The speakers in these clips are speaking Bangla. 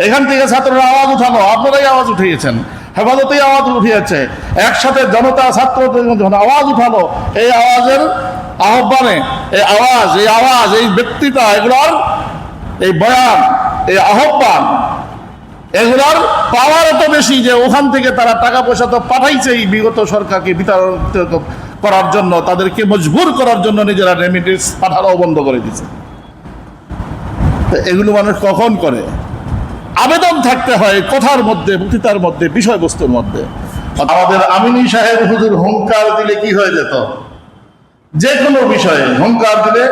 এখান থেকে ছাত্ররা আওয়াজ উঠানো, আপনারাই আওয়াজ উঠিয়েছেন, হেফাজতেই আওয়াজ উঠিয়েছে, একসাথে জনতা ছাত্রদের যখন আওয়াজ উঠালো, এই আওয়াজের আহ্বানে এই আওয়াজ এই বক্তৃতা, এগুলোর এই বয়ান, এই আহ্বান, এগুলোর পাওয়ার এত বেশি যে ওখান থেকে তারা টাকা পয়সা তো পাঠাইছেই বিগত সরকারকে বিতরণ করার জন্য, তাদেরকে মজবুর করার জন্য নিজেরা রেমিটেন্স পাঠানোও বন্ধ করে দিচ্ছে। এগুলো মানুষ কখন করে? আবেদন থাকতে হয় কথার মধ্যে, বক্তৃতার মধ্যে, বিষয়বস্তুর মধ্যে। আমাদের আমিনী সাহেব হুজুর হুঙ্কার দিলে কি হয়ে যেত? যে কোনো বিষয়ে হুঙ্কার দিলে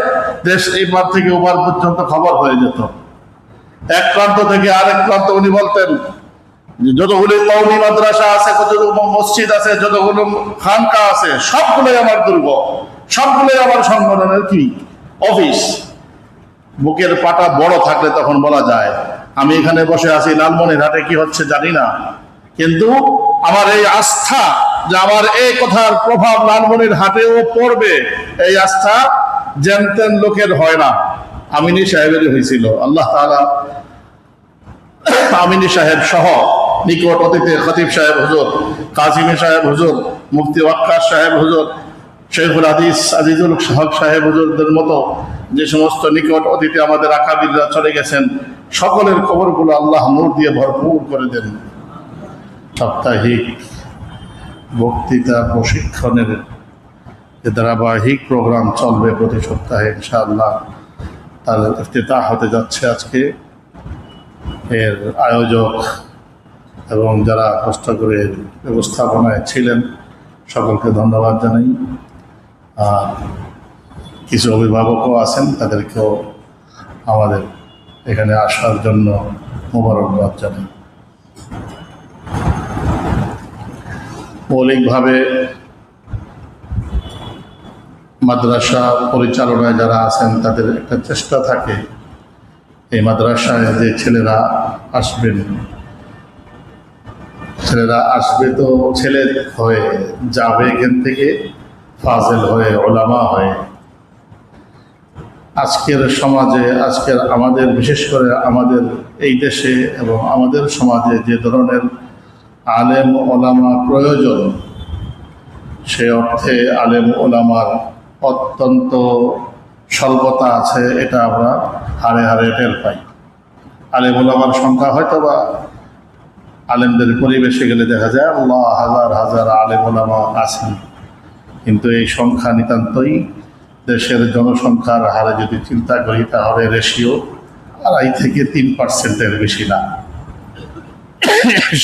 দেশ এই পার থেকে ওপার পর্যন্ত খবর হয়ে যেত। এক প্রান্ত থেকে আরেক প্রান্ত উনি বলতেন যে যতগুলো কওমি মাদ্রাসা আছে, যতগুলো মসজিদ আছে, যতগুলো খানকা আছে, সবগুলোই আমার দুর্গ, সবগুলোই আমার সংগঠনের কি অফিস। বুকের পাটা বড় থাকলে তখন বলা যায় আমি এখানে বসে আছি, লালমনিরহাটে কি হচ্ছে জানি না, কিন্তু আমার এই আস্থা যে আমার এই কথার প্রভাব লালমনিরহাটেও পড়বে, এই আস্থা জানতেন লোকের হয় না, আমিনী সাহেবেরই হয়েছিল। আল্লাহ তাআলা আমিনী সাহেব সহ নিকট অতীতে খতিব সাহেব হুজুর, কাজিমী সাহেব হুজুর, মুফতি ওয়াক্কাস সাহেব হুজুর, শেখুল হাদিস আজিজুল হক সাহেব হুজুরদের মতো যে সমস্ত নিকট অতীতে আমাদের আকাবিররা চলে গেছেন, সকলের খবরগুলো আল্লাহ নূর দিয়ে ভরপুর করে দেন। সাপ্তাহিক বক্তৃতা প্রশিক্ষণের যে ধারাবাহিক প্রোগ্রাম চলবে প্রতি সপ্তাহে ইনশাআল্লাহ, তার ইফতিতাহ হতে যাচ্ছে আজকে। এর আয়োজক এবং যারা কষ্ট করে ব্যবস্থাপনায় ছিলেন সকলকে ধন্যবাদ জানাই। আর কিছু অভিভাবকও আছেন, তাদেরকেও আমাদের এখানে আসার জন্য মোবারকবাদ জানাই। মৌলিকভাবে মাদ্রাসা পরিচালনায় যারা আছেন তাদের একটা চেষ্টা থাকে এই মাদ্রাসায় যে ছেলেরা আসবে তো ছেলে হয়ে যাবে এখান থেকে, ফাজেল হয়ে, ওলামা হয়ে। আজকের সমাজে, আজকের আমাদের, বিশেষ করে আমাদের এই দেশে এবং আমাদের সমাজে যে ধরনের আলেম ওলামা প্রয়োজন, সে অর্থে আলেম ওলামার অত্যন্ত স্বল্পতা আছে, এটা আমরা হারে হারে টের পাই। আলেম ওলামার সংখ্যা হয়তো বা আলেমদের পরিবেশে গেলে দেখা যায় আল্লাহ হাজার হাজার আলেম ওলামা আছেন, কিন্তু এই সংখ্যা নিতান্তই দেশের জনসংখ্যার হারে যদি চিন্তা করি তাহলে রেশিও 2.5 থেকে 3% বেশি না।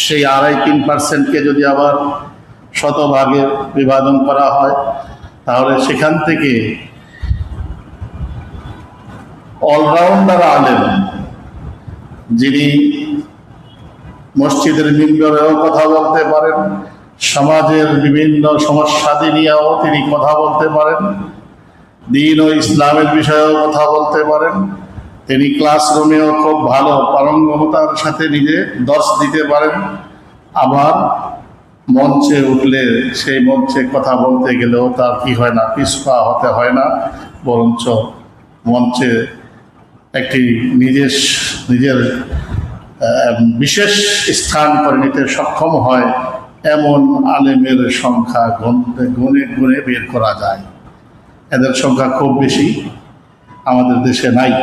সেই 2.5-3%কে যদি আবার শতভাগে বিভাজন করা হয় তাহলে সেখান থেকে অলরাউন্ডার আলেম, যিনি মসজিদের মিম্বরেও কথা বলতে পারেন, সমাজের বিভিন্ন সমস্যাদি নিয়েও তিনি কথা বলতে পারেন, দ্বীন ও ইসলামের বিষয়েও কথা বলতে পারেন, তিনি ক্লাসরুমেও খুব ভালো পারঙ্গমতার সাথে নিজে দর্শ দিতে পারেন। আবার মঞ্চে উঠলে সেই মঞ্চে কথা বলতে গেলেও তার কি হয় না, পিছপা হতে হয় না, বরঞ্চ মঞ্চে একটি নিজের বিশেষ স্থান করে নিতে সক্ষম হয়, এমন আলেমের সংখ্যা গুনে গুনে বের করা যায়। এদের সংখ্যা খুব বেশি আমাদের দেশে নাই।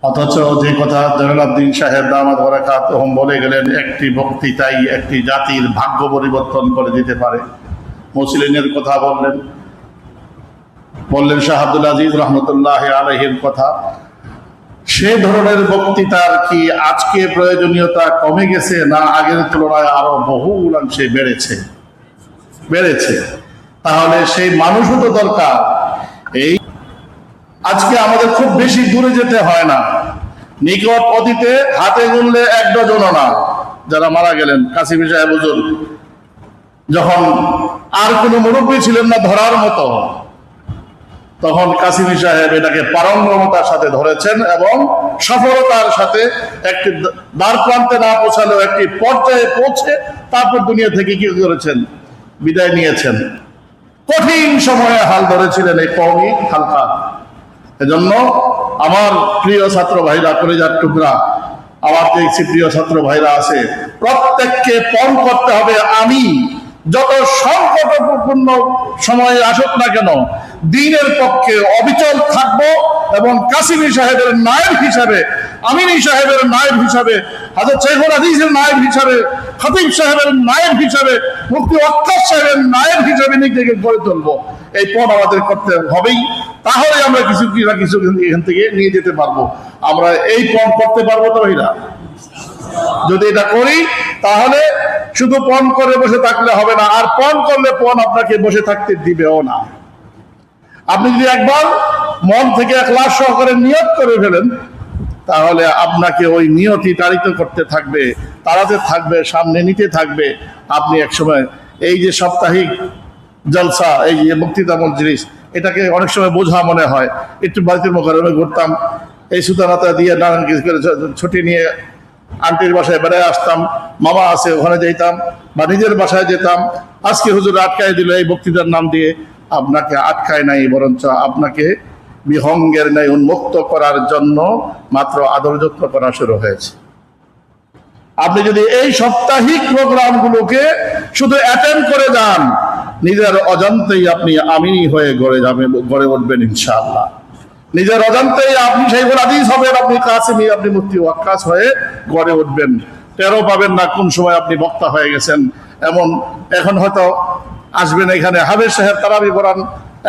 অথচ যে কথা জয়নালউদ্দিন সাহেব দামাত বারাকাতুহুম বলে গেলেন, একটি বক্তৃতাই একটি জাতির ভাগ্য পরিবর্তন করে দিতে পারে। মুসলিমের কথা বললেন শাহ আব্দুল আজিজ রহমতুল্লাহ আলাইহির কথা। সে ধরনের বক্তৃতার কি আজকে প্রয়োজনীয়তা কমে গেছে, না আগের তুলনায় আরো বহু অংশে বেড়েছে? তাহলে সেই মানুষও তো দরকার। এই আজকে আমাদের খুব বেশি দূরে যেতে হয় না, নিকট অতীতে হাতে গুনলে 1 ডজনও না যারা মারা গেলেন। কাসিমি সাহেব হুজুর যখন আর কোনো মুরব্বী ছিলেন না ধরার মতো, তখন কাসিমি সাহেব এটাকে পারঙ্গমতার সাথে ধরেছেন এবং সফলতার সাথে একটি দ্বার প্রান্তে না পৌঁছালেও একটি পর্যায়ে পৌঁছে তারপর দুনিয়া থেকে কি করেছেন, বিদায় নিয়েছেন। কঠিন সময়ে হাল ধরেছিলেন এই কওমি হালকা। এজন্য আমার প্রিয় ছাত্র ভাইরা, কলিজার টুকরা, আমার যে প্রিয় ছাত্র ভাইরা আছে, প্রত্যেককে পণ করতে হবে আমি যত সংকটপূর্ণ সময় আসুক না কেন দ্বীনের পক্ষে অবিচল থাকবো, এবং কাসিমি সাহেবের নায়েব হিসাবে, আমিনী সাহেবের নায়েব হিসাবে, হযরত শাইখুল হাদিসের নায়েব হিসাবে, খতিব সাহেবের নায়েব হিসাবে, মুফতি ওয়াক্কাস সাহেবের নায়েব হিসাবে নিজেকে গড়ে তুলবো। এই পণ আমাদের করতে হবেই, তাহলে আমরা কিছু না কিছু এখান থেকে নিয়ে যেতে পারবো। আমরা এই পণ করতে পারবো তো ভাইরা? যদি এটা করি তাহলে শুধু পণ করে বসে থাকলে হবে না, আর পণ করলে পণ আপনাকে বসে থাকতে দিবেও না। আপনি যদি একবার মন থেকে ইখলাস সহকারে নিয়ত করে ফেলেন, তাহলে আপনাকে ওই নিয়তি তাড়িত করতে থাকবে, তাড়াতে থাকবে, সামনে নিতে থাকবে। আপনি একসময় এই যে সাপ্তাহিক জলসা, এই যে বক্তৃতা মজলিস, এটাকে অনেক সময় বোঝা মনে হয়। একটু বাড়িতে মোকারমে ঘুরতাম, এই সুতানাতা দিয়ে নানান কিছু করে ছুটি নিয়ে আন্টির বাসায় বেড়ায় আসতাম, মামা আছে ওখানে যেতাম, বা নিজের বাসায় যেতাম। আজকে হুজুর আটকায় দিল এই বক্তৃতার নাম দিয়ে। আপনাকে আটকায় নাই, বরঞ্চ আপনাকে বিহঙ্গের ন্যায় উন্মুক্ত করার জন্য মাত্র আদর যত্ন করা শুরু হয়েছে। আপনি যদি এই সাপ্তাহিক প্রোগ্রামগুলোকে শুধু অ্যাটেন্ড করে যান, নিজের অজান্তেই আপনি আমিনী হয়ে গড়ে উঠবেন ইনশাআল্লাহ। নিজের অজান্তেই আপনি শাইখুল হাদিস হবেন, আপনি কাসিমি, আপনি মুফতি ওয়াক্কাস হয়ে গড়ে উঠবেন। টেরও পাবেন না কোন সময় আপনি বক্তা হয়ে গেছেন। এমন এখন হয়তো আসবেন এখানে হাফেজ সাহেব তারাবি পড়ান,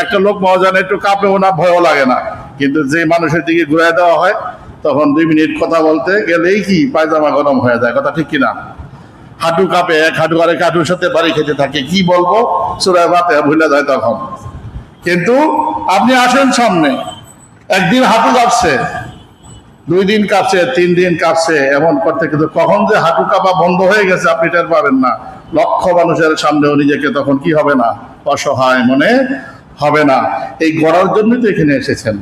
একটা লোক মহাজান, একটু কাঁপেও না, ভয়ও লাগে না। কিন্তু যে মানুষের দিকে ঘুরাই দেওয়া হয়, তখন 2 মিনিট কথা বলতে গেলেই কি পায়জামা গরম হয়ে যায়। কথা ঠিক কিনা? হাঁটু কাঁপে, এক হাঁটু আরেক হাঁটুর সাথে বাড়ি খেতে থাকে, কি বলবো সূরা ফাতিহা ভুলে যায় তখন। কিন্তু আপনি আসেন সামনে, একদিন হাঁটু কাঁপছে, 2 দিন কাঁপছে, 3 দিন কাঁপছে, এমন করতে কিন্তু কখন যে হাঁটু কাঁপা বন্ধ হয়ে গেছে আপনি টের পাবেন না। লক্ষ মানুষের সামনেও নিজেকে তখন কি হবে না, অসহায় মনে হবে না। এই গড়ার জন্যই তো এখানে এসেছেন।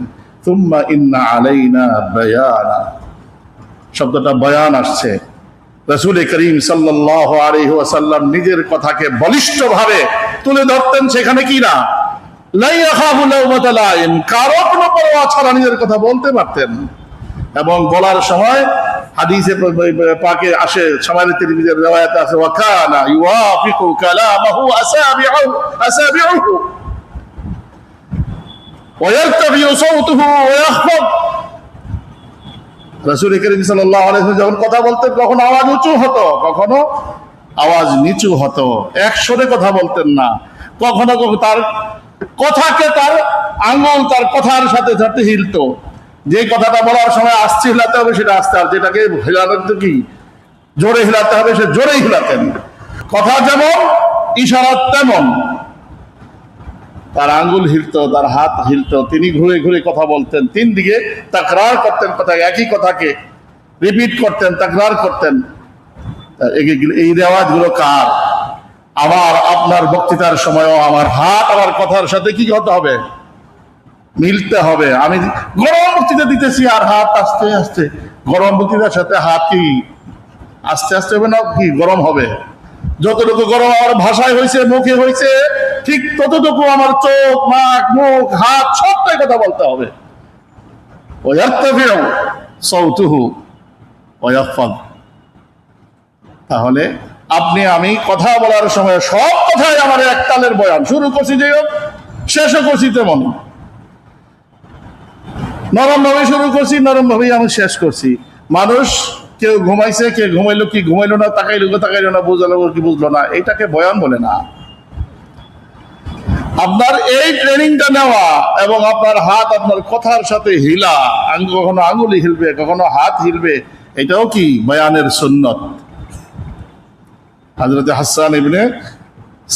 সুম্মা ইন্না আলাইনা বায়ানা, শব্দটা বয়ান আসছে। রাসূল করিম সাল্লাল্লাহু আলাইহি ওয়াসাল্লাম নিজের কথাকে বলিষ্ঠভাবে তুলে ধরতেন। সেখানে কি না, লা ইয়াখাফু লাওমাতা লাইম, কারো কোনো পরোয়া ছাড়া নিজের কথা বলতে পারতেন। এবং বলার সময় হাদিসে পাকে আসে, সমানে তিরমিজির riwayate আছে, ওয়া কানা ইউয়াফিকু কালামাহু আসাবিউহু ওয়া ইয়ারতাফিউ সাওতুহু ওয়া ইয়াখফাদ। রাসূল করিম সাল্লাল্লাহু আলাইহি ওয়াসাল্লাম যখন কথা বলতেন, কখনো আওয়াজ উঁচু হতো, কখনো আওয়াজ নিচু হতো। একসরে কথা বলতেন না। কখনো তার কথাকে তার আঙ্গুল তার কথার সাথে সাথে হিলতো। যে কথাটা বলার সময় আস্তে হিলাতে হবে সেটা আস্তে, আর যেটাকে হিলাতে কি জোরে হিলাতে হবে সে জোরেই হিলাতেন। কথা যেমন ইশারা তেমন, তার আঙ্গুল হিলতো, তার হাত হিলতো। তিনি ঘুরে ঘুরে কথা বলতেন, 3 দিকে তাকরার করতেন, কথা একই কথাকে রিপিট করতেন, তাকরার করতেন। এই রেওয়াজগুলো কার? আমার আপনার বক্তৃতার সময়ও আমার হাত আমার কথার সাথে কি হতে হবে, মিলতে হবে। আমি গরম বক্তৃতা দিতেছি আর হাত আস্তে আস্তে, গরম বক্তৃতার সাথে হাত কি আস্তে আস্তে হবে না, কি গরম হবে? যতটুকু গরম আমার ভাষায় হয়েছে, মুখে হয়েছে, ঠিক ততটুকু আমার চোখ, নাক, মুখ, হাত সবটাই কথা বলতে হবে। ওয়ায়ারতাফিউ সাওতুহু ওয়া ইয়াখফাদ। তাহলে আপনি আমি কথা বলার সময় সব কথাই আমার এক তালের বয়ান, শুরু করছি যে শেষও করছি তেমন। নরম ভাবে শুরু করছি, নরম ভাবেই আমি শেষ করছি। মানুষ কেউ ঘুমাইছে, কে ঘুমাইলো কি ঘুমাইলো না, তাকাইলো না, বুঝলো কি বুঝলো না, এটাকে বয়ান বলে না। আপনার এই ট্রেনিংটা নেওয়া এবং আপনার হাত আপনার কথার সাথে হিলা, কখনো আঙ্গুলি হিলবে, কখনো হাত হিলবে, এটাও কি বয়ানের সুন্নত। হযরত হাসান ইবনে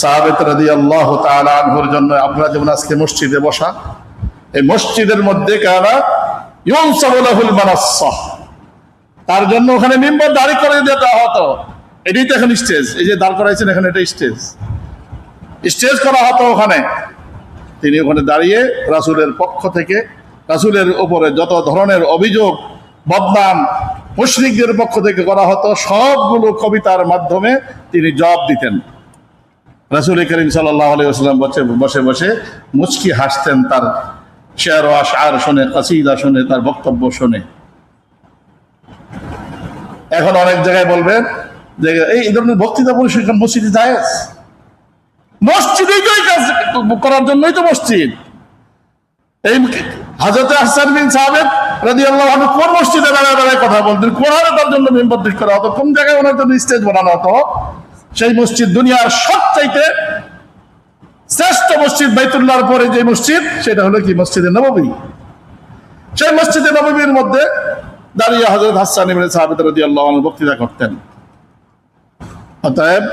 সাবিত রাদিয়াল্লাহু তাআলা আনহুর জন্য আপনারা যেমন আজকে মসজিদে বসা, এই মসজিদের মধ্যে কানা ইউনসাবু লাহুল মানাসসা, তার জন্য ওখানে মিম্বার দাঁড় করে দেওয়া হতো। এটাই তো এখন স্টেজ, এই যে দাঁড় করাইছেন এখানে, এটা স্টেজ করা হতো ওখানে। তিনি ওখানে দাঁড়িয়ে রাসূলের পক্ষ থেকে, রাসূলের উপরে যত ধরনের অভিযোগ বদনাম মুশরিকদের পক্ষ থেকে করা হতো, সবগুলো কবিতার মাধ্যমে তিনি জবাব দিতেন। রাসূল করিম সাল্লাল্লাহু আলাইহি ওয়াসাল্লাম বসে বসে মুচকি হাসতেন তার শের ও আশআর শুনে, কসিদা শুনে, তার বক্তব্য শুনে। এখন অনেক জায়গায় বলবে যে এই ধরনের বক্তৃতা পরিশীলন মসজিদে জায়েজ। মসজিদেই তো এই কাজ করার জন্যই তো মসজিদ। এই হযরত হাসান বিন সাবিত রাদিয়াল্লাহু আনহু কোন মসজিদে দাঁড়ায় দাঁড়ায় কথা বলতেন, কোরআনে তার জন্য মিম্বর ঠিক করা হতো, কোন জায়গায় ওনার জন্য স্টেজ বানানো হতো। সেই মসজিদ দুনিয়ার সবচাইতে শ্রেষ্ঠ মসজিদ বাইতুল্লাহর পরে যে মসজিদ, সেটা হলো কি মসজিদে নববী। সেই মসজিদে নববীর মধ্যে দাঁড়িয়ে হযরত হাসান ইবনে সাবিত রাদিয়াল্লাহু আনহু বক্তৃতা করতেন। অতএব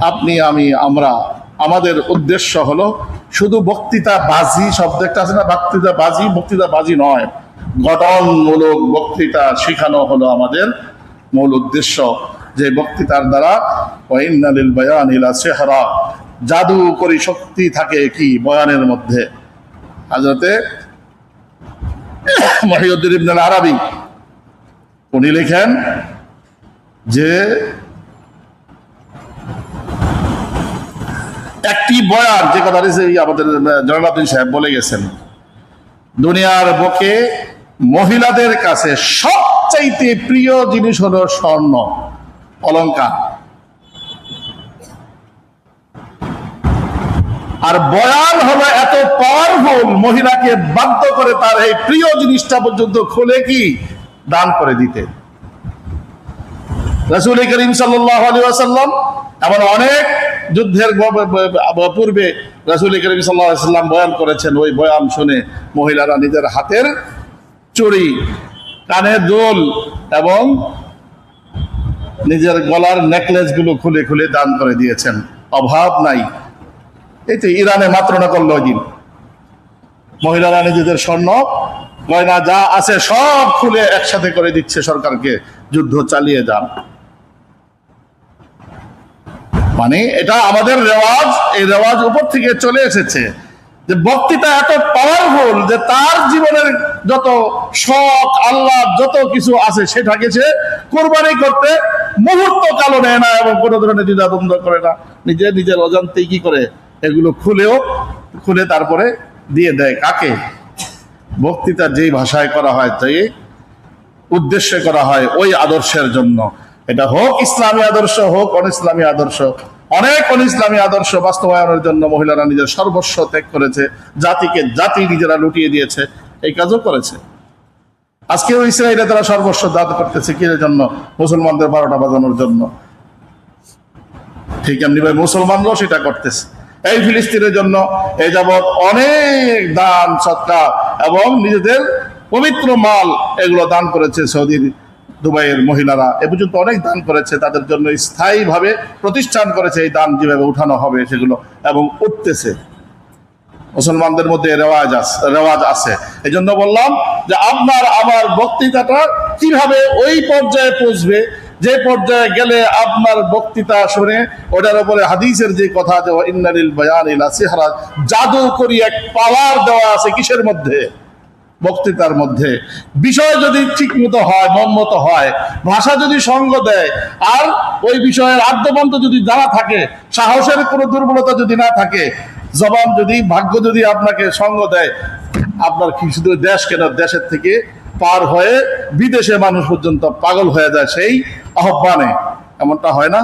আপনি আমি আমরা আমাদের উদ্দেশ্য হলো শুধু বক্তৃতা বাজি শব্দ একটা আছে না, বক্তৃতা বাজি নয়, গঠনমূলক বক্তৃতা শেখানো হলো আমাদের মূল উদ্দেশ্য। যে বক্তৃতার দ্বারা ওয়াইন্না লিল বায়ানি লা সিহরা, জাদুকরী শক্তি থাকে কি বয়ানের মধ্যে। হযরতে মুহিউদ্দিন ইবনে আল আরাবী উনি লেখেন যে একটি বয়ান, যে কথা আমাদের জয়নালউদ্দিন সাহেব বলে গেছেন, দুনিয়ার বুকে মহিলাদের কাছে সবচাইতে প্রিয় জিনিস হলো স্বর্ণ অলংকার, আর বয়ান হলো এত পাওয়ারফুল, মহিলাকে বাধ্য করে তার এই প্রিয় জিনিসটা পর্যন্ত খুলে কি দান করে দিতে। রাসূল করিম সাল্লাল্লাহু আলাইহি ওয়াসাল্লাম এমন অনেক যুদ্ধের পূর্বে রাসূল করিম সাল্লাল্লাহু আলাইহি ওয়াসাল্লাম বয়ান করেছেন। ওই বয়ান শুনে মহিলারা নিজের হাতের চুড়ি, কানের দুল এবং নিজের গলার নেকলেস গুলো খুলে খুলে দান করে দিয়েছেন। অভাব নাই। এই তো ইরানে মাত্র না করলো ওই দিন মহিলারা নিজেদের স্বর্ণ গয়না যা আছে সব খুলে একসাথে করে দিচ্ছে সরকারকে, যুদ্ধ চালিয়ে যান। মানে এটা আমাদের রেওয়াজ, এই রেওয়াজ উপর থেকে চলে এসেছে যে বক্তৃতা এত পাওয়ারফুল যে তার জীবনের যত শখ আল্লাহ যত কিছু আছে সেটাকে সে কোরবানি করতে মুহূর্ত কালো নেয় না এবং কোনো ধরনের দ্বিধাদ্বন্দ্ব করে না। নিজের অজান্তেই কি করে এগুলো খুলে তারপরে দিয়ে দেয়। কাকে? বক্তৃতা যেই ভাষায় করা হয়, যেই উদ্দেশ্যে করা হয়, ওই আদর্শের জন্য। এটা হোক ইসলামী আদর্শ, হোক অন ইসলামী আদর্শ। অনেক অন ইসলামী আদর্শ বাস্তবায়নের জন্য মহিলারা নিজের সর্বস্ব ত্যাগ করেছে, জাতি নিজেরা লুটিয়ে দিয়েছে, এই কাজও করেছে। আজকেও ইসরায়েলে তারা সর্বস্ব দান করতেছে কিসের জন্য? মুসলমানদের 12টা বাজানোর জন্য। ঠিক এমনি ভাই মুসলমানরাও সেটা করতেছে। এই ফিলিস্তিনের জন্য এই যাবৎ অনেক দান সৎকা এবং নিজেদের পবিত্র মাল এগুলো দান করেছে সৌদির দুবাইয়ের মহিলারা। এ পর্যন্ত অনেক দান করেছে, তাদের জন্য স্থায়ীভাবে প্রতিষ্ঠান করেছে এই দান যেভাবে উঠানো হবে সেগুলো, এবং উঠতেছে। মুসলমানদের মধ্যে রেওয়াজ আছে। এই জন্য বললাম যে আপনার আমার বক্তৃতাটা কিভাবে ওই পর্যায়ে পৌঁছবে, যে পর্যায়ে গেলে আপনার বক্তৃতা শুনে ওটার উপরে হাদিসের যে কথা, যে ইন্না লিল বায়ানি লা সিহরা, জাদু করি এক পাওয়ার দেওয়া আছে কিসের মধ্যে? বক্তৃতার মধ্যে। বিষয় যদি ঠিক মতো হয়, মন মতো হয়, ভাষা যদি সঙ্গ দেয়, আর ওই বিষয়ের আদ্যপান্ত যদি জানা থাকে, সাহসের কোনো দুর্বলতা যদি না থাকে, জবান যদি, ভাগ্য যদি আপনাকে সঙ্গ দেয়, আপনার কি শুধু দেশ কেন, দেশের থেকে পার হয়ে বিদেশে মানুষ পর্যন্ত পাগল হয়ে যায় সেই আহ্বানে। এমনটা হয় না?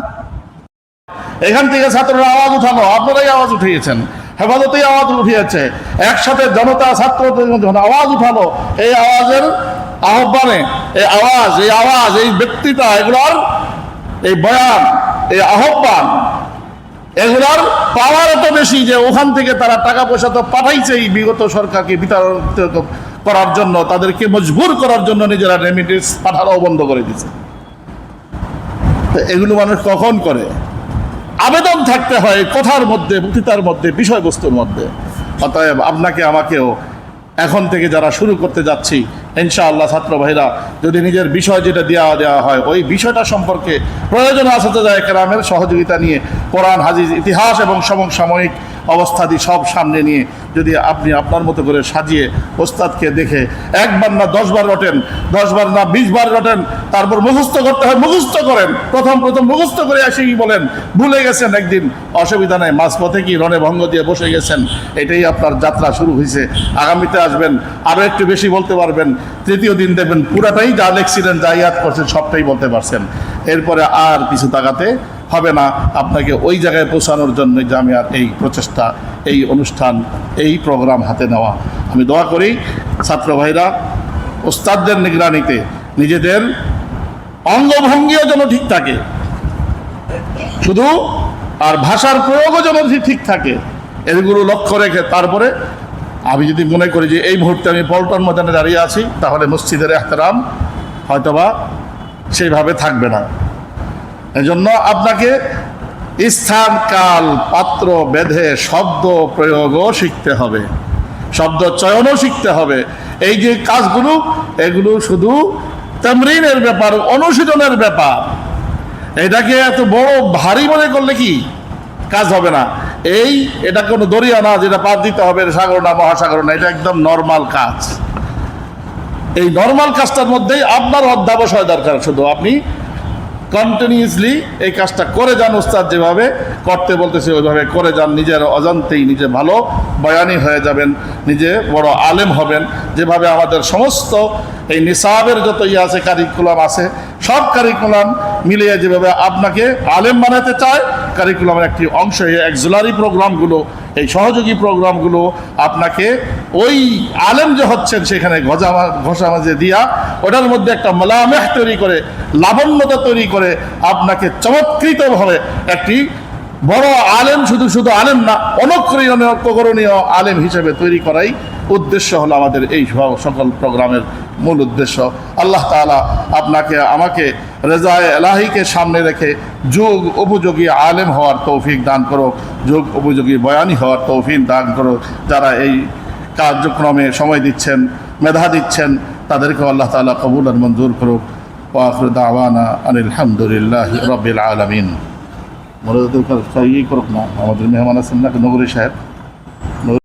এখান থেকে ছাত্ররা আওয়াজ উঠানো, আপনারাই আওয়াজ উঠিয়েছেন, হেফাজতেই আওয়াজ উঠিয়েছে, একসাথে জনতা ছাত্রদের আওয়াজ উঠানো। এই আওয়াজের আহ্বানে, এই আওয়াজ, এই বক্তৃতা, এগুলোর এই বয়ান, এই আহ্বান, এগুলোর পাওয়ার এত বেশি যে ওখান থেকে তারা টাকা পয়সা তো পাঠাইছেই বিগত সরকারকে বিতরণ করার জন্য, তাদেরকে মজবুর করার জন্য নিজেরা রেমিটেন্স পাঠানোও বন্ধ করে দিচ্ছে। এগুলো মানুষ কখন করে? আবেদন থাকতে হয় কথার মধ্যে, বক্তৃতার মধ্যে, বিষয়বস্তুর মধ্যে। অতএব আপনাকে আমাকেও এখন থেকে যারা শুরু করতে যাচ্ছি, ইনশাআল্লাহ ছাত্র ভাইরা যদি নিজের বিষয় যেটা দেওয়া হয় ওই বিষয়টা সম্পর্কে প্রয়োজনীয় আসাতেজায়ে কেরামের সহযোগিতা নিয়ে কোরআন, হাদিস, ইতিহাস এবং সমসাময়িক অবস্থাদি সব সামনে নিয়ে যদি আপনি আপনার মতো করে সাজিয়ে ওস্তাদকে দেখে একবার না 10 বার রটেন, 10 বার না 20 বার রটেন, তারপর মুখস্থ করতে হয় মুখস্থ করেন, প্রথম মুখস্থ করে এসেই বলেন ভুলে গেছেন একদিন, অসুবিধা নেই, মাঝপথে কি রণে ভঙ্গ দিয়ে বসে গেছেন, এটাই আপনার যাত্রা শুরু হয়েছে। আগামীতে আসবেন আরও একটু বেশি বলতে পারবেন, তৃতীয় দিন দেখবেন পুরাটাই যা লেখছিলেন যা ইয়াদ করছেন সবটাই বলতে পারছেন। এরপরে আর কিছু তাকাতে হবে না আপনাকে ওই জায়গায় পৌঁছানোর জন্য জামিয়ার এই প্রচেষ্টা, এই অনুষ্ঠান, এই প্রোগ্রাম হাতে নেওয়া। আমি দোয়া করি ছাত্র ভাইরা ওস্তাদদের নিগরানিতে নিজেদের অঙ্গভঙ্গিও যেন ঠিক থাকে, শুধু আর ভাষার প্রয়োগও যেন ঠিক থাকে, এগুলো লক্ষ্য রেখে তারপরে আমি যদি মনে করি যে এই মুহূর্তে আমি পল্টন ময়দানে দাঁড়িয়ে আছি, তাহলে মসজিদের এহতেরাম হয়তোবা সেইভাবে থাকবে না। এজন্য আপনাকে স্থান কাল পাত্র বেঁধে শব্দ প্রয়োগও শিখতে হবে, শব্দ চয়নও শিখতে হবে। এই যে কাজগুলো এগুলো শুধু তামরিনের ব্যাপার, অনুশীলনের ব্যাপার। এটাকে এত বড় ভারী মনে করলে কি কাজ হবে না। এটা কোনো দরিয়া না যেটা পার দিতে হবে, সাগর না মহাসাগর না, এটা একদম নর্মাল কাজ। এই নর্মাল কাজটার মধ্যেই আপনার অধ্যাবসায় দরকার, শুধু আপনি কন্টিনিউসলি এই কাজটা করে যান, উস্তাদ যেভাবে করতে বলতেছে ওইভাবে করে যান, নিজের অজান্তেই নিজে ভালো বয়ানি হয়ে যাবেন, নিজে বড় আলেম হবেন। যেভাবে আমাদের সমস্ত এই নিসাবের যত আছে কারিকুলাম আছে, সব কারিকুলাম মিলিয়ে যেভাবে আপনাকে আলেম বানাতে চায়, কারিকুলামের একটি অংশ এই অক্সিলারি প্রোগ্রামগুলো, এই সহযোগী প্রোগ্রামগুলো আপনাকে ওই আলেম যে হচ্ছেন সেখানে ঘষা মাঝে দিয়া ওটার মধ্যে একটা মালামেহ তৈরি করে, লাবণ্যতা তৈরি করে আপনাকে চমৎকৃতভাবে একটি বড় আলেম, শুধু আলেম না, অনুকরণীয় আলেম হিসেবে তৈরি করাই উদ্দেশ্য হলো আমাদের এই সকল প্রোগ্রামের মূল উদ্দেশ্য। আল্লাহ তাআলা আপনাকে আমাকে রেজায়ে এলাহিকে সামনে রেখে যুগ উপযোগী আলেম হওয়ার তৌফিক দান করো, যুগ উপযোগী বয়ানি হওয়ার তৌফিক দান করো। যারা এই কার্যক্রমে সময় দিচ্ছেন, মেধা দিচ্ছেন, তাদেরকে আল্লাহ তাআলা কবুল আর মঞ্জুর করুক। ওয়া আখিরু দাওয়ানা আনিল হামদুলিল্লাহি রাব্বিল আলামিন। মনে করুক না, আমাদের মেহমান আছেন না নগরী সাহেব।